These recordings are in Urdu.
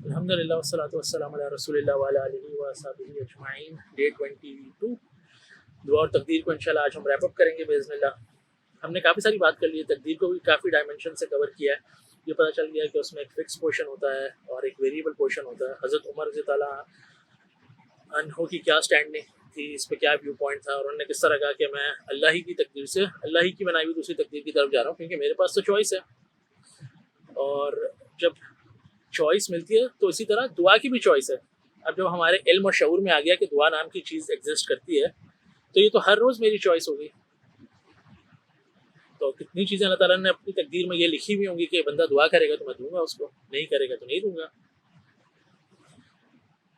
الحمدللہ والصلاۃ والسلام علی رسول اللہ وعلی آلہ وصحبہ اجمعین. ڈے 22 دعا اور تقدیر کو انشاءاللہ آج ہم ریپ اپ کریں گے باذن اللہ. ہم نے کافی ساری بات کر لی ہے، تقدیر کو بھی کافی ڈائمنشن سے کور کیا ہے. یہ پتہ چل گیا کہ اس میں ایک فکس پورشن ہوتا ہے اور ایک ویریبل پورشن ہوتا ہے. حضرت عمر رضی اللہ عنہ کی کیا اسٹینڈنگ تھی، اس پہ کیا ویو پوائنٹ تھا، اور انہوں نے کس طرح کہا کہ میں اللہ ہی کی تقدیر سے، اللہ ہی کی بنائی ہوئی دوسری تقدیر کی طرف جا رہا ہوں، کیونکہ میرے پاس تو چوائس ہے. اور جب چوائس ملتی ہے تو اسی طرح دعا کی بھی چوائس ہے. اب جب ہمارے علم اور شعور میں آ گیا کہ دعا نام کی چیز ایگزسٹ کرتی ہے، تو یہ تو ہر روز میری چوائس ہوگی. تو کتنی چیزیں اللہ تعالیٰ نے اپنی تقدیر میں یہ لکھی ہوئی ہوں گی کہ بندہ دعا کرے گا تو میں دوں گا، اس کو نہیں کرے گا تو نہیں دوں گا.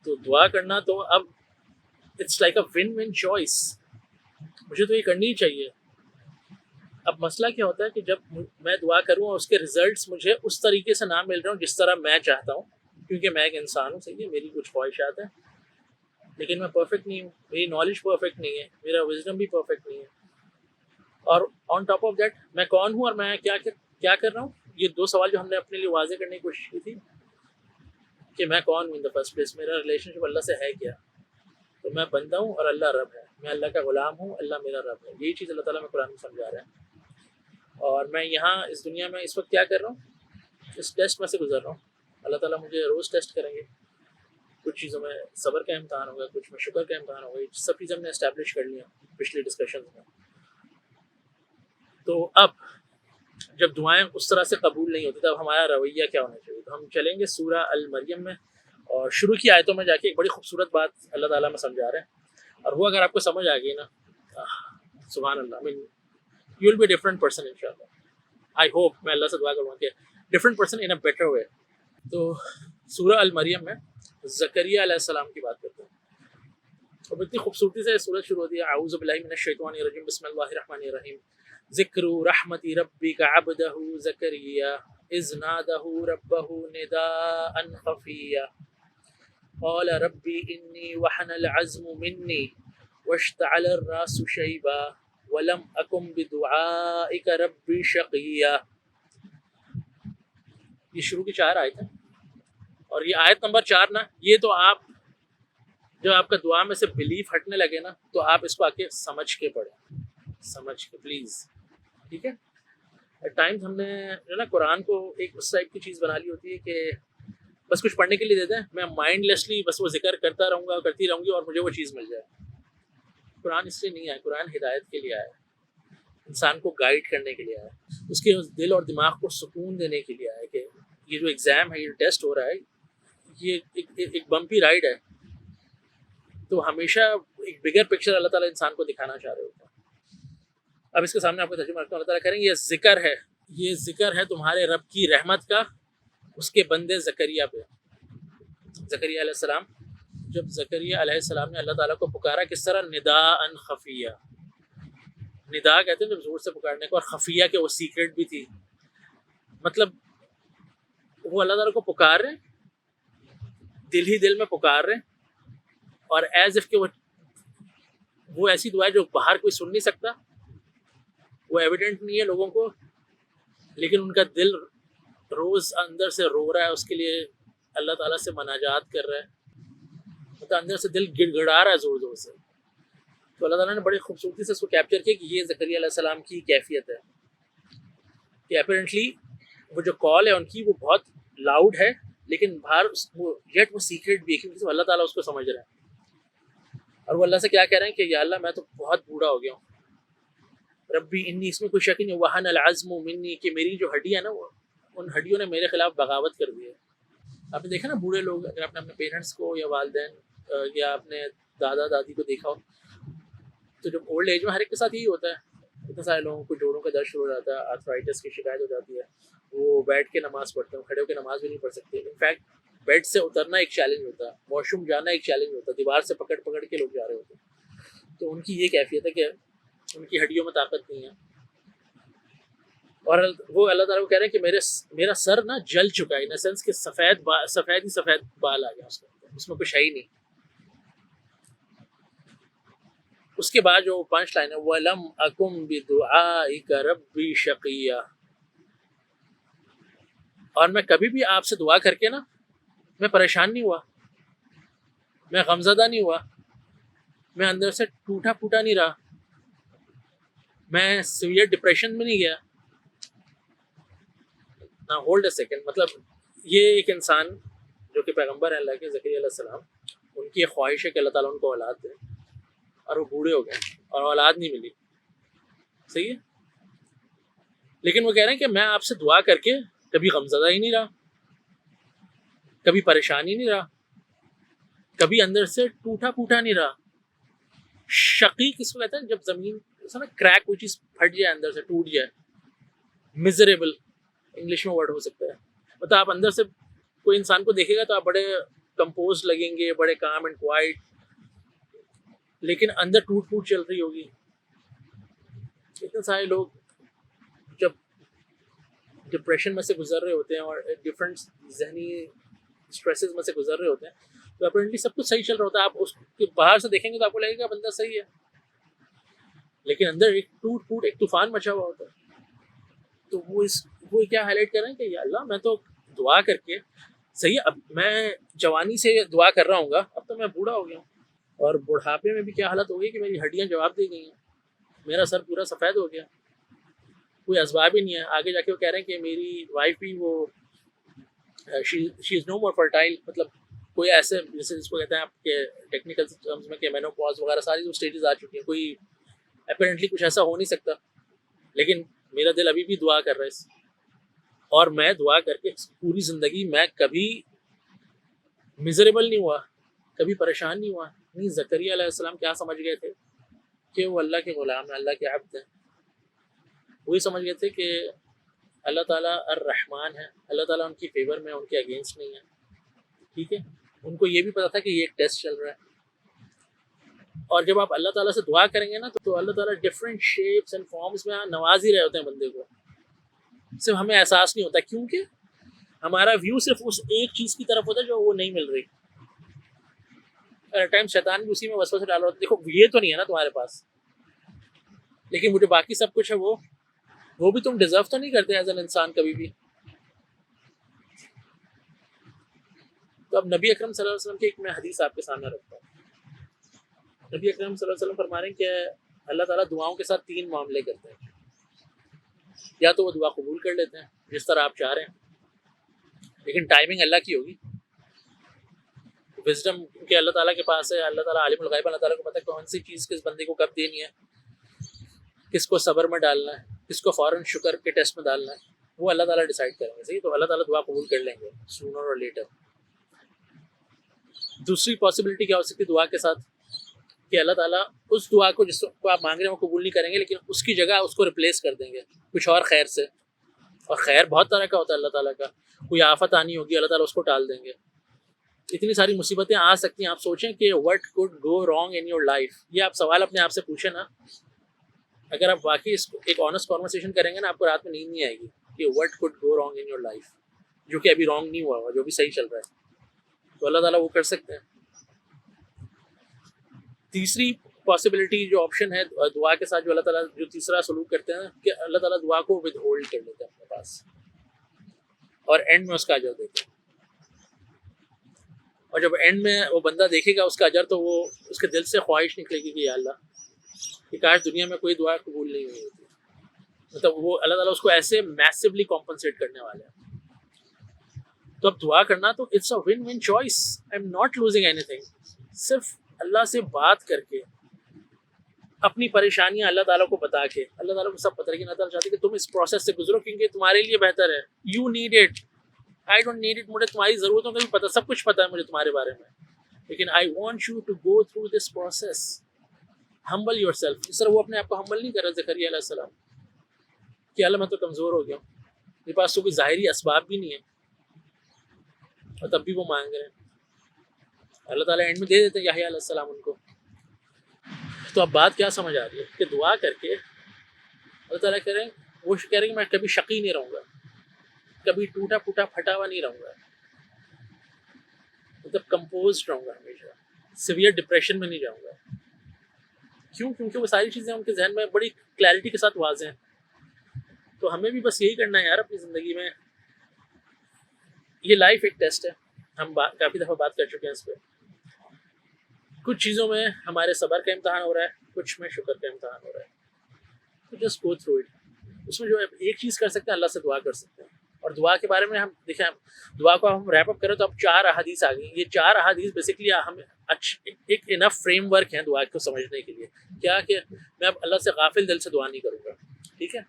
تو دعا کرنا تو اب it's like a one one choice, مجھے تو یہ کرنی ہی چاہیے. اب مسئلہ کیا ہوتا ہے کہ جب میں دعا کروں اور اس کے ریزلٹس مجھے اس طریقے سے نہ مل رہے ہوں جس طرح میں چاہتا ہوں، کیونکہ میں ایک انسان ہوں، صحیح ہے، میری کچھ خواہشات ہیں، لیکن میں پرفیکٹ نہیں ہوں، میری نالج پرفیکٹ نہیں ہے، میرا وزڈم بھی پرفیکٹ نہیں ہے. اور آن ٹاپ آف دیٹ میں کون ہوں اور میں کیا کر رہا ہوں. یہ دو سوال جو ہم نے اپنے لیے واضح کرنے کی کوشش کی تھی کہ میں کون ہوں ان دا فرسٹ پلیس، میرا ریلیشن شپ اللہ سے ہے کیا. تو میں بندہ ہوں اور اللہ رب ہے، میں اللہ کا غلام ہوں، اللہ میرا رب ہے. یہی چیز اللہ تعالیٰ میں قرآن میں سمجھا رہا ہے. اور میں یہاں اس دنیا میں اس وقت کیا کر رہا ہوں، اس ٹیسٹ میں سے گزر رہا ہوں. اللہ تعالیٰ مجھے روز ٹیسٹ کریں گے. کچھ چیزوں میں صبر کا امتحان ہوگا، کچھ میں شکر کا امتحان ہوگا. یہ سب چیزیں ہم نے اسٹیبلش کر لی ہیں پچھلی ڈسکشنز میں. تو اب جب دعائیں اس طرح سے قبول نہیں ہوتی تب ہمارا رویہ کیا ہونا چاہیے. تو ہم چلیں گے سورہ المریم میں، اور شروع کی آیتوں میں جا کے ایک بڑی خوبصورت بات اللہ تعالیٰ میں سمجھا رہے ہیں. اور وہ اگر آپ کو سمجھ آ گئی نا، سبحان اللہ، you will be different person انشاءاللہ. آئی ہوپ، میں اللہ سے دعا کروں کہ different person in a better way. تو سورہ المریم میں زکریا علیہ السلام کی بات کرتے ہیں. اور اتنی خوبصورتی سے سورت شروع ہوتی ہے، اعوذ باللہ من الشیطان الرجیم، بسم اللہ الرحمن الرحیم. ذکر رحمت ربک عبدہ زکریا اذ نادہ ربہ نداء خفیا قال ربی انی وحن العزم منی واشتعل الراس شیبا ولم اکم بدعائک ربی شقیا. یہ شروع کی 4 آیت ہیں، اور یہ آیت نمبر 4 نا، یہ تو آپ جب آپ کا دعا میں سے بلیف ہٹنے لگے نا تو آپ اس کو آ کے سمجھ کے پڑھیں، سمجھ کے پلیز، ٹھیک ہے. ایٹ ٹائمز ہم نے جو نا قرآن کو ایک اس ٹائپ کی چیز بنا لی ہوتی ہے کہ بس کچھ پڑھنے کے لیے دے دیں، میں مائنڈ لیسلی بس وہ ذکر کرتا رہوں گا، کرتی رہوں گی، اور مجھے وہ چیز مل جائے. قرآن اس لیے نہیں آیا، قرآن ہدایت کے لیے آیا، انسان کو گائیڈ کرنے کے لیے آیا، اس کے دل اور دماغ کو سکون دینے کے لیے آیا کہ یہ جو ایگزام ہے، یہ ٹیسٹ ہو رہا ہے، یہ ایک بمپی رائڈ ہے. تو ہمیشہ ایک بگر پکچر اللہ تعالیٰ انسان کو دکھانا چاہ رہے ہوتے ہیں. اب اس کے سامنے آپ کو ترجمہ رکھتا ہوں. اللہ تعالیٰ کہہ رہے ہیں یہ ذکر ہے، یہ ذکر ہے تمہارے رب کی رحمت کا اس کے بندے زکریا پہ. زکریا علیہ السلام، جب زکریا علیہ السلام نے اللہ تعالیٰ کو پکارا، کس طرح؟ نداء خفیہ. ندا کہتے ہیں جب زور سے پکارنے کو، اور خفیہ کہ وہ سیکرٹ بھی تھی. مطلب وہ اللہ تعالیٰ کو پکار رہے، دل ہی دل میں پکار رہے، اور ایز اف کہ وہ ایسی دعا ہے جو باہر کوئی سن نہیں سکتا، وہ ایویڈنٹ نہیں ہے لوگوں کو، لیکن ان کا دل روز اندر سے رو رہا ہے، اس کے لیے اللہ تعالیٰ سے مناجات کر رہا ہے، مطلب اندر سے دل گڑ گڑا رہا ہے زور زور سے. تو اللہ تعالیٰ نے بڑی خوبصورتی سے اس کو کیپچر کیا کہ یہ زکریا علیہ السلام کی کیفیت ہے کہ اپیرنٹلی وہ جو کال ہے ان کی وہ بہت لاؤڈ ہے، لیکن باہر وہ سیکرٹ بھی ہے، کیونکہ اللہ تعالیٰ اس کو سمجھ رہا ہے. اور وہ اللہ سے کیا کہہ رہے ہیں کہ یا اللہ میں تو بہت بوڑھا ہو گیا ہوں، ربی انی، اس میں کوئی شک نہیں، وحن العزم منی، کہ میری جو ہڈی ہے نا، وہ ان ہڈیوں نے میرے خلاف بغاوت کر دی ہے. آپ نے دیکھا نا بوڑھے لوگ، اگر آپ نے اپنے پیرنٹس کو یا والدین یا اپنے دادا دادی کو دیکھا ہو، تو جب اولڈ ایج میں ہر ایک کے ساتھ یہی ہوتا ہے. اتنے سارے لوگوں کو جوڑوں کا درد شروع ہو جاتا ہے، آرتھرائٹس کی شکایت ہو جاتی ہے، وہ بیٹھ کے نماز پڑھتے ہیں، کھڑے ہو کے نماز بھی نہیں پڑھ سکتے. انفیکٹ بیڈ سے اترنا ایک چیلنج ہوتا ہے، واش روم جانا ایک چیلنج ہوتا ہے، دیوار سے پکڑ پکڑ کے لوگ جا رہے ہوتے ہیں. تو ان کی یہ کیفیت ہے کہ ان کی ہڈیوں میں طاقت نہیں ہے. اور وہ اللہ تعالیٰ کو کہہ رہے ہیں کہ میرا سر نا جل چکا ہے، ان سینس کہ سفید ہی سفید بال آ گیا اس میں کچھ ہے ہی نہیں. اس کے بعد جو 5 لائن ہے، وَلَمْ أَكُمْ بِدُعَائِكَ رَبِّي شَقِيًّا، اور میں کبھی بھی آپ سے دعا کر کے نا میں پریشان نہیں ہوا, میں غمزدہ نہیں ہوا, میں اندر سے ٹوٹا پھوٹا نہیں رہا, میں سیویئر ڈپریشن میں نہیں گیا. نا ہولڈ اے سیکنڈ, مطلب یہ ایک انسان جو کہ پیغمبر ہیں اللہ کے, زکریا علیہ السلام, ان کی یہ خواہش ہے کہ اللہ تعالیٰ ان کو اولاد دے, اور وہ بوڑھے ہو گئے اور اولاد نہیں ملی, صحیح ہے. لیکن وہ کہہ رہے ہیں کہ میں آپ سے دعا کر کے کبھی غمزدہ ہی نہیں رہا, کبھی پریشانی نہیں رہا, کبھی اندر سے ٹوٹا پھوٹا نہیں رہا. شقی کس کو کہتے ہیں؟ جب زمین نا کریک, کوئی چیز پھٹ جائے اندر سے, ٹوٹ جائے. میزریبل انگلش میں ورڈ ہو سکتا ہے. مطلب آپ اندر سے کوئی انسان کو دیکھے گا تو آپ بڑے کمپوز لگیں گے, بڑے کام اینڈ کوائٹ, لیکن اندر ٹوٹ پھوٹ چل رہی ہوگی. اتنے سارے لوگ جب ڈپریشن میں سے گزر رہے ہوتے ہیں اور ڈفرینٹ ذہنی اسٹریسز میں سے گزر رہے ہوتے ہیں, تو اپیرنٹلی سب کچھ صحیح چل رہا ہوتا ہے. آپ اس کے باہر سے دیکھیں گے تو آپ کو لگے گا بندہ صحیح ہے, لیکن اندر ایک ٹوٹ پھوٹ, ایک طوفان مچا ہوا ہوتا ہے. تو وہ کیا ہائی لائٹ کر رہے ہیں کہ یا اللہ میں تو دعا کر کے صحیح ہے, اب میں جوانی سے دعا کر رہا ہوں گا, اب تو میں بوڑھا ہو گیا ہوں, اور بڑھاپے میں بھی کیا حالت ہو گئی کہ میری ہڈیاں جواب دے گئی ہیں, میرا سر پورا سفید ہو گیا, کوئی اسباب ہی نہیں ہے. آگے جا کے وہ کہہ رہے ہیں کہ میری وائف بھی وہ شی از نو مور فرٹائل, مطلب کوئی ایسے جیسے جس کو کہتے ہیں آپ کے ٹیکنیکل ٹرمز میں کہ مینوپاز وغیرہ ساری جو اسٹیجز آ چکی ہیں, کوئی اپیرنٹلی کچھ ایسا ہو نہیں سکتا. لیکن میرا دل ابھی بھی دعا کر رہا ہے, اور میں دعا کر کے پوری زندگی میں کبھی میزریبل نہیں ہوا, کبھی پریشان نہیں ہوا. نہیں, زکریا علیہ السلام کیا سمجھ گئے تھے کہ وہ اللہ کے غلام ہیں, اللہ کے عبد ہیں. وہی سمجھ گئے تھے کہ اللہ تعالیٰ الرحمن ہے, اللہ تعالیٰ ان کی فیور میں, ان کے اگینسٹ نہیں ہے. ٹھیک ہے, ان کو یہ بھی پتا تھا کہ یہ ایک ٹیسٹ چل رہا ہے. اور جب آپ اللہ تعالیٰ سے دعا کریں گے نا, تو اللہ تعالیٰ ڈفرینٹ شیپس اینڈ فارمس میں نواز ہی رہے ہوتے ہیں بندے کو, صرف ہمیں احساس نہیں ہوتا, کیونکہ ہمارا ویو صرف اس ایک چیز کی طرف ہوتا ہے جو وہ نہیں مل رہی. ٹائم شیطان بھی اسی میں وسوسے ڈال رہا ہوتا ہے, دیکھو یہ تو نہیں ہے نا تمہارے پاس, لیکن وہ جو باقی سب کچھ ہے وہ بھی تم ڈیزرو تو نہیں کرتے ایز این انسان کبھی بھی. تو اب نبی اکرم صلی اللہ علیہ وسلم کی ایک میں حدیث آپ کے سامنے رکھتا ہوں. نبی اکرم صلی اللہ علیہ وسلم فرما رہے ہیں کہ اللہ تعالیٰ دعاؤں کے ساتھ 3 معاملے کرتے ہیں. یا تو وہ دعا قبول کر لیتے ہیں جس طرح آپ چاہ رہے ہیں, لیکن ٹائمنگ اللہ کی ہوگی. وزڈم کہ اللہ تعالیٰ کے پاس ہے, اللہ تعالیٰ عالم الغیب, اللہ تعالیٰ کو پتہ ہے کون سی چیز کس بندے کو کب دینی ہے, کس کو صبر میں ڈالنا ہے, کس کو فوراً شکر کے ٹیسٹ میں ڈالنا ہے, وہ اللہ تعالیٰ ڈیسائیڈ کریں گے. صحیح, تو اللہ تعالیٰ دعا قبول کر لیں گے سونر اور لیٹر. دوسری پاسبلٹی کیا ہو سکتی ہے دعا کے ساتھ, کہ اللہ تعالیٰ اس دعا کو جس کو آپ مانگ رہے ہیں وہ قبول نہیں کریں گے, لیکن اس کی جگہ اس کو ریپلیس کر دیں گے کچھ اور خیر سے. اور خیر بہت طرح کا ہوتا ہے اللہ تعالیٰ کا. کوئی آفت آنی ہوگی, اللہ تعالیٰ اس کو ٹال دیں گے. اتنی ساری مصیبتیں آ سکتی ہیں. آپ سوچیں کہ what could go wrong in your life, یہ آپ سوال اپنے آپ سے پوچھیں نا. اگر آپ واقعی اس کو ایک آنیسٹ کانورسیشن کریں گے نا, آپ کو رات میں نیند نہیں آئے گی کہ what could go wrong in your life, جو کہ ابھی رانگ نہیں ہوا ہوا, جو بھی صحیح چل رہا ہے. تو اللہ تعالیٰ وہ کر سکتے ہیں. تیسری پاسبلٹی جو آپشن ہے دعا کے ساتھ, جو اللہ تعالیٰ جو تیسرا سلوک کرتے ہیں کہ اللہ تعالیٰ دعا کو ود ہولڈ کر لیتے ہیں اپنے پاس, اور اینڈ میں اس کا اجر دیتے ہیں. اور جب اینڈ میں وہ بندہ دیکھے گا اس کا اجر, تو وہ اس کے دل سے خواہش نکلے گی کہ یا اللہ, کہ کاش دنیا میں کوئی دعا قبول نہیں ہوئی ہوتی. مطلب وہ اللہ تعالیٰ اس کو ایسے میسیولی کمپنسیٹ کرنے والے ہیں. تو اب دعا کرنا تو it's a one one choice. I am not losing اینی تھنگ. صرف اللہ سے بات کر کے, اپنی پریشانیاں اللہ تعالیٰ کو بتا کے, اللہ تعالیٰ کو سب پتہ ہے کہ اللہ تعالیٰ چاہتے کہ تم اس پروسیس سے گزرو کیونکہ تمہارے لیے بہتر ہے. You need it, I don't need it. مجھے تمہاری ضرورتوں کا بھی پتہ, سب کچھ پتہ ہے مجھے تمہارے بارے میں, لیکن I want you to go through this process. Humble yourself. اس طرح وہ اپنے آپ کو ہمبل نہیں کر رہا زکریا علیہ السلام کہ اللہ میں تو کمزور ہو گیا ہوں, میرے پاس تو کوئی ظاہری اسباب بھی نہیں ہے, اور تب بھی وہ مانگ رہے ہیں. اللہ تعالیٰ اینڈ میں دے دیتے ہیں یحییٰ علیہ السلام ان کو. تو اب بات کیا سمجھ آ رہی ہے کہ دعا کر کے اللہ تعالیٰ کریں, وہ کہہ رہے ہیں میں کبھی شقی نہیں رہوں گا, کبھی ٹوٹا پھوٹا پھٹا ہوا نہیں رہوں گا, مطلب کمپوزڈ رہوں گا ہمیشہ, سیویئر ڈپریشن میں نہیں جاؤں گا. کیوں؟ کیونکہ وہ ساری چیزیں ان کے ذہن میں بڑی کلیئرٹی کے ساتھ واضح ہیں. تو ہمیں بھی بس یہی کرنا ہے یار اپنی زندگی میں. یہ لائف ایک ٹیسٹ ہے, ہم کافی دفعہ بات کر چکے ہیں اس پہ. کچھ چیزوں میں ہمارے صبر کا امتحان ہو رہا ہے, کچھ میں شکر کا امتحان ہو رہا ہے. تو جسٹ گو تھرو اٹ. اس میں جو ایک چیز کر سکتے ہیں, اللہ سے دعا کر سکتے ہیں. اور دعا کے بارے میں ہم دیکھیں, دعا کو ہم ریپ اپ کریں تو اب 4 احادیث آ گئی. یہ 4 احادیث بیسکلی ہمیں ایک انف فریم ورک ہے دعا کو سمجھنے کے لیے. کیا کہ میں اب اللہ سے غافل دل سے دعا نہیں کروں گا, ٹھیک ہے.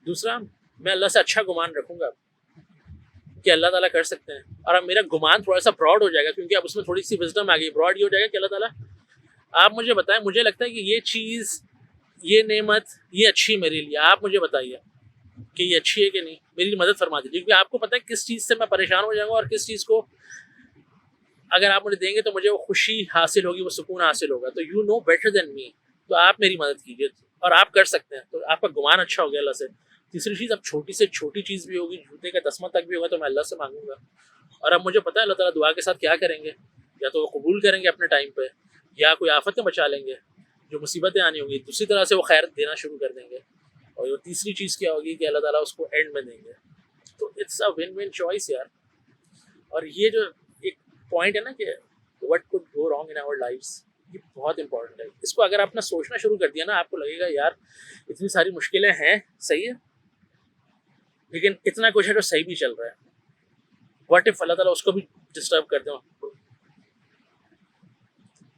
دوسرا, میں اللہ سے اچھا گمان رکھوں گا کہ اللہ تعالیٰ کر سکتے ہیں. اور اب میرا گمان تھوڑا سا براڈ ہو جائے گا, کیونکہ اب اس میں تھوڑی سی وزڈم آ گئی. براڈ یہ ہو جائے گا کہ اللہ تعالیٰ آپ مجھے بتائیں, مجھے لگتا ہے کہ یہ چیز, یہ نعمت, یہ اچھی میرے لیے, آپ مجھے بتائیے کہ یہ اچھی ہے کہ نہیں, میری مدد فرما دیجیے. کیونکہ آپ کو پتہ ہے کس چیز سے میں پریشان ہو جاؤں گا, اور کس چیز کو اگر آپ مجھے دیں گے تو مجھے وہ خوشی حاصل ہوگی, وہ سکون حاصل ہوگا. تو یو نو بیٹر دین می, تو آپ میری مدد کیجیے, اور آپ کر سکتے ہیں. تو آپ کا گمان اچھا ہو گیا اللہ سے. تیسری چیز, اب چھوٹی سے چھوٹی چیز بھی ہوگی, جوتے کا تسمہ تک بھی ہوگا, تو میں اللہ سے مانگوں گا. اور اب مجھے پتہ ہے اللہ تعالیٰ دعا کے ساتھ کیا کریں گے. یا تو وہ قبول کریں گے اپنے ٹائم پہ, یا کوئی آفتیں بچا لیں گے, جو مصیبتیں آنی ہوں گی دوسری طرح سے وہ خیر دینا شروع کر دیں گے. اور وہ تیسری چیز کیا ہوگی کہ اللہ تعالیٰ اس کو اینڈ میں دیں گے. تو it's a one one choice یار. اور یہ جو ایک پوائنٹ ہے نا کہ what could go wrong in our lifes, یہ بہت امپورٹنٹ ہے. اس کو اگر آپ نے سوچنا شروع کر دیا نا, آپ کو لگے گا یار اتنی ساری مشکلیں ہیں, صحیح ہے, لیکن اتنا کچھ ہے جو صحیح بھی چل رہا ہے. واٹ اف اللہ تعالیٰ اس کو بھی ڈسٹرب کر دیں,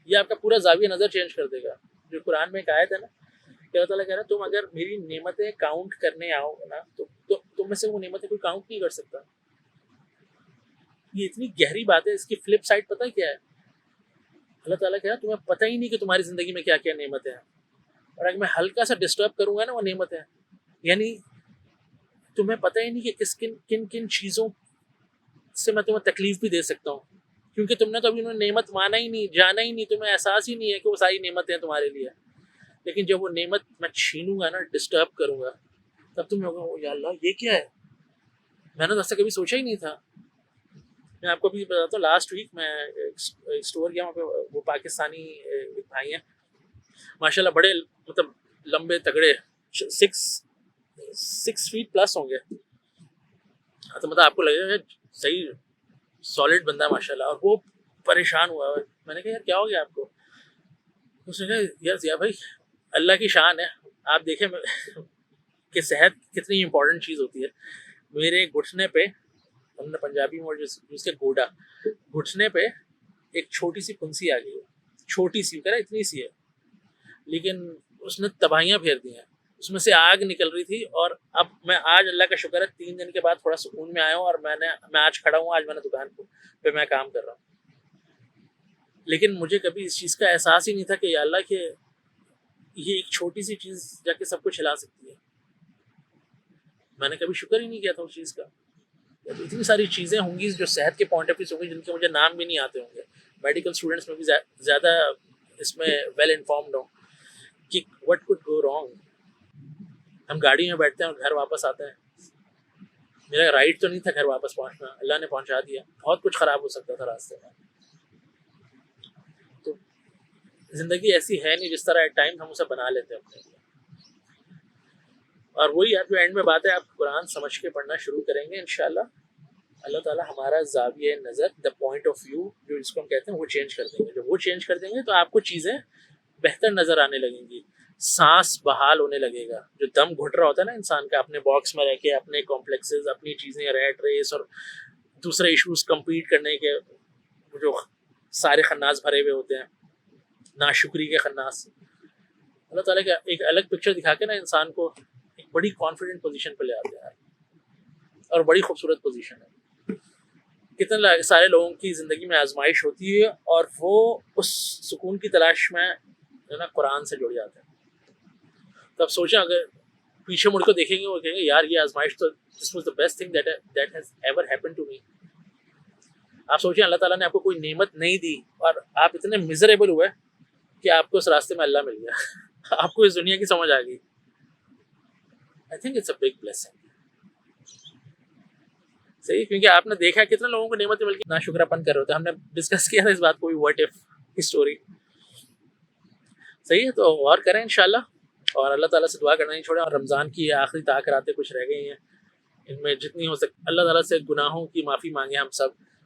یہ آپ کا پورا زاویہ نظر چینج کر دے گا. جو قرآن میں ایک آیت ہے نا کہ اللہ تعالیٰ کہہ رہا ہے, تم اگر میری نعمتیں کاؤنٹ کرنے آؤ نا تو تم میں سے وہ نعمتیں کوئی کاؤنٹ نہیں کر سکتا. یہ اتنی گہری بات ہے. اس کی فلپ سائڈ پتہ کیا ہے؟ اللہ تعالیٰ کہہ رہا ہے تمہیں پتہ ہی نہیں کہ تمہاری زندگی میں کیا کیا نعمتیں ہیں, اور اگر میں ہلکا سا ڈسٹرب کروں گا نا وہ نعمتیں, یعنی تمہیں پتہ ہی نہیں کہ کن کن چیزوں سے میں تمہیں تکلیف بھی دے سکتا ہوں, کیونکہ تم نے تو ابھی انہیں نعمت مانا ہی نہیں, جانا ہی نہیں, تمہیں احساس ہی نہیں ہے کہ وہ ساری نعمتیں ہیں تمہارے لیے. لیکن جب وہ نعمت میں چھینوں گا نا, ڈسٹرب کروں گا, تب تم ہوگا یا اللہ یہ کیا ہے, میں نے تو ایسا کبھی سوچا ہی نہیں تھا. میں آپ کو بھی بتاتا ہوں, لاسٹ ویک میں اسٹور گیا, وہاں پہ وہ پاکستانی بھائی ہیں ماشاء اللہ, بڑے مطلب لمبے تگڑے, 6 فیٹ پلس ہوں گے. تو مطلب آپ کو لگے گا صحیح سالڈ بندہ ہے ماشاء اللہ. اور وہ پریشان ہوا. میں نے کہا یار کیا ہو گیا آپ کو؟ اس نے کہا یار ضیاء بھائی اللہ کی شان ہے, آپ دیکھیں کہ صحت کتنی امپورٹنٹ چیز ہوتی ہے. میرے گھٹنے پہ, ہم نے پنجابی میں جس کے گوڈا, گھٹنے پہ ایک چھوٹی سی پھنسی آ گئی ہے, چھوٹی سی, کہہ رہا اتنی سی ہے, لیکن اس نے تباہیاں پھیر دی ہیں. اس میں سے آگ نکل رہی تھی. اور اب میں آج اللہ کا شکر ہے 3 دن کے بعد تھوڑا سکون میں آیا ہوں, اور میں آج کھڑا ہوں, آج میں نے دکان پہ میں کام کر رہا ہوں. لیکن مجھے کبھی اس چیز کا احساس ہی نہیں تھا کہ یا اللہ کہ یہ ایک چھوٹی سی چیز جا کے سب کچھ ہلا سکتی ہے. میں نے کبھی شکر ہی نہیں کیا تھا اس چیز کا. اتنی ساری چیزیں ہوں گی جو صحت کے پوائنٹ آف ویو سے ہوں گی, جن کے مجھے نام بھی نہیں آتے ہوں گے. میڈیکل اسٹوڈنٹس میں بھی زیادہ اس میں ویل انفارمڈ ہوں کہ وٹ کوڈ گو رانگ. ہم گاڑی میں بیٹھتے ہیں اور گھر واپس آتے ہیں. میرا رائٹ تو نہیں تھا گھر واپس پہنچنا, اللہ نے پہنچا دیا. بہت کچھ خراب ہو سکتا تھا راستے میں. تو زندگی ایسی ہے نہیں جس طرح ایٹ ٹائم ہم اسے بنا لیتے ہیں اپنے لیے. اور وہی آپ جو اینڈ میں بات ہے, آپ قرآن سمجھ کے پڑھنا شروع کریں گے انشاءاللہ, اللہ تعالیٰ ہمارا زاویہ نظر, دا پوائنٹ آف ویو جو جس کو ہم کہتے ہیں, وہ چینج کر دیں گے. جب وہ چینج کر دیں گے تو آپ کو چیزیں بہتر نظر آنے لگیں گی. سانس بحال ہونے لگے گا. جو دم گھٹ رہا ہوتا ہے نا انسان کا, اپنے باکس میں رہ کے اپنے کمپلیکسز, اپنی چیزیں, ریٹ ریس اور دوسرے ایشوز کمپلیٹ کرنے کے جو سارے خناس بھرے ہوئے ہوتے ہیں, ناشکری کے خناس, اللہ تعالیٰ کا ایک الگ پکچر دکھا کے نا انسان کو ایک بڑی کانفیڈنٹ پوزیشن پہ لے آتے ہیں, اور بڑی خوبصورت پوزیشن ہے. کتنے سارے لوگوں کی زندگی میں آزمائش ہوتی ہے, اور وہ اس سکون کی تلاش میں جو نا قرآن سے جڑ جاتے ہیں. تو اب سوچیں, اگر پیچھے مڑ کو دیکھیں گے, وہ کہیں گے یار یہ آزمائش تو this was the best thing that has ever happen to me. آپ سوچیں اللہ تعالیٰ نے آپ کو کوئی نعمت نہیں دی, اور آپ اتنے میزریبل ہوئے کہ آپ کو اس راستے میں اللہ مل گیا, آپ کو اس دنیا کی سمجھ آ گئی. I think it's a big blessing. صحیح, کیونکہ آپ نے دیکھا کتنے لوگوں کو نعمتیں مل کے ناشکراپن کر رہے ہوتے ہیں. ہم نے ڈسکس کیا تھا اس بات کو بھی, واٹ اف کی اسٹوری. صحیح ہے, تو غور کریں انشاءاللہ, اور اللہ تعالیٰ سے دعا کرنا نہیں چھوڑیں. اور رمضان کی آخری طاق راتیں کچھ رہ گئی ہیں, ان میں جتنی ہو سکے اللہ تعالیٰ سے گناہوں کی معافی مانگیں ہم سب,